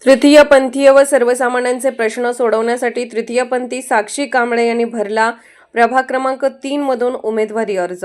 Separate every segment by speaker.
Speaker 1: तृतीयपंथीय व सर्वसामान्यांचे प्रश्न सोडवण्यासाठी तृतीयपंथी साक्षी कांबळे यांनी भरला प्रभाग क्रमांक 3 मधून उमेदवारी अर्ज।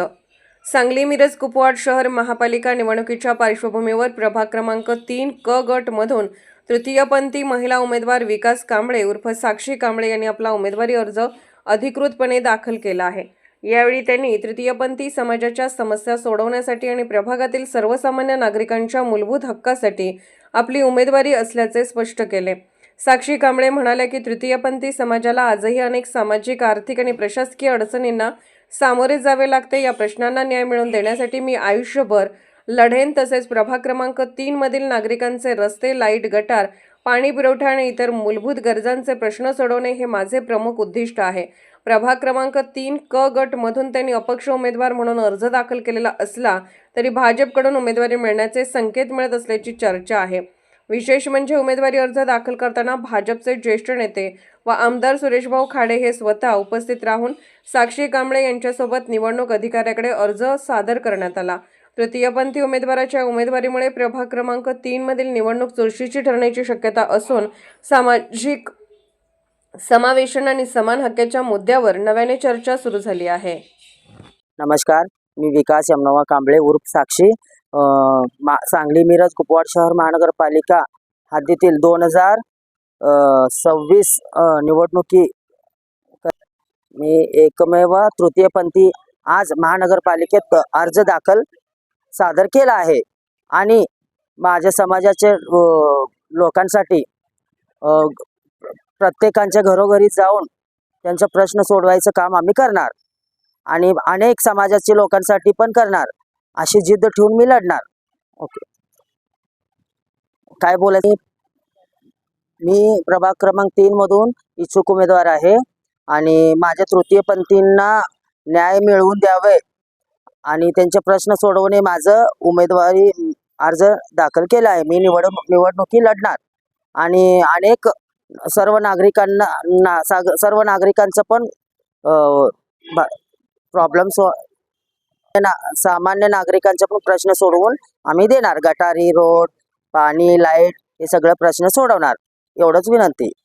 Speaker 1: सांगली मिरज कुपवाड शहर महापालिका निवडणुकीच्या पार्श्वभूमीवर प्रभाग क्रमांक 3 क गट मधून तृतीयपंथी महिला उमेदवार विकास कांबळे उर्फ साक्षी कांबळे यांनी आपला उमेदवारी अर्ज अधिकृतपणे दाखल केला आहे। यावेळी त्यांनी तृतीयपंथी समाजाच्या समस्या सोडवण्यासाठी आणि प्रभागातील सर्वसामान्य नागरिकांच्या मूलभूत हक्कासाठी आपली उमेदवारी असल्याचे स्पष्ट केले। साक्षी कांबळे म्हणाल्या की तृतीयपंथी समाजाला आजही अनेक सामाजिक, आर्थिक आणि प्रशासकीय अडचणींना सामोरे जावे लागते। या प्रश्नांना न्याय मिळवून देण्यासाठी मी आयुष्यभर लढेन। तसेच प्रभाग क्रमांक 3 मधील नागरिकांचे रस्ते, लाईट, गटार, पाणी पुरवठा आणि इतर मूलभूत गरजांचे प्रश्न सोडवणे हे माझे प्रमुख उद्दिष्ट आहे। प्रभाग क्रमांक 3 क गट मधून त्यांनी अपक्ष उमेदवार म्हणून अर्ज दाखल केलेला असला तरी भाजपकडून उमेदवारी मिळण्याचे संकेत मिळत असल्याची चर्चा आहे। विशेष म्हणजे उमेदवारी अर्ज दाखल करताना भाजपचे ज्येष्ठ नेते व आमदार सुरेशभाऊ खाडे हे स्वतः उपस्थित राहून साक्षी कांबळे यांच्यासोबत निवडणूक अधिकाऱ्याकडे अर्ज सादर करण्यात आला। तृतीयपंथी उमेदवाराच्या उमेदवारीमुळे प्रभाग क्रमांक 3 मधील निवडणूक चुरशीची ठरण्याची शक्यता असून सामाजिक समावेशन आणि समान हक्काच्या मुद्द्यावर नव्याने चर्चा सुरू झाली आहे।
Speaker 2: नमस्कार, मी विकास यमनवा कांबळे उर्फ साक्षी सांगली मिरज कुपवाड शहर महानगरपालिका हद्दीतील 2026 निवडणुकी मी एकमेव तृतीयपंथी आज महानगरपालिकेत अर्ज दाखल सादर केला आहे आणि माझ्या समाजाचे लोकांसाठी प्रत्येकांच्या घरोघरी जाऊन त्यांचा प्रश्न सोडवायचं काम आम्ही करणार आणि अनेक समाजाच्या लोकांसाठी पण करणार, अशी जिद्द ठेवून मी लढणार। ओके, काय बोलायचं? मी प्रभाग क्रमांक 3 मधून इच्छुक उमेदवार आहे आणि माझ्या तृतीयपंथींना न्याय मिळवून द्यावे आणि त्यांचे प्रश्न सोडवणे माझं उमेदवारी अर्ज दाखल केला आहे। मी निवडणुकी लढणार आणि अनेक सर्व नागरिकांचं पण प्रॉब्लेम सामान्य नागरिकांचे पण प्रश्न सोडवून आम्ही देणार। गटारी, रोड, पाणी, लाईट हे सगळे प्रश्न सोडवणार, एवढंच विनंती।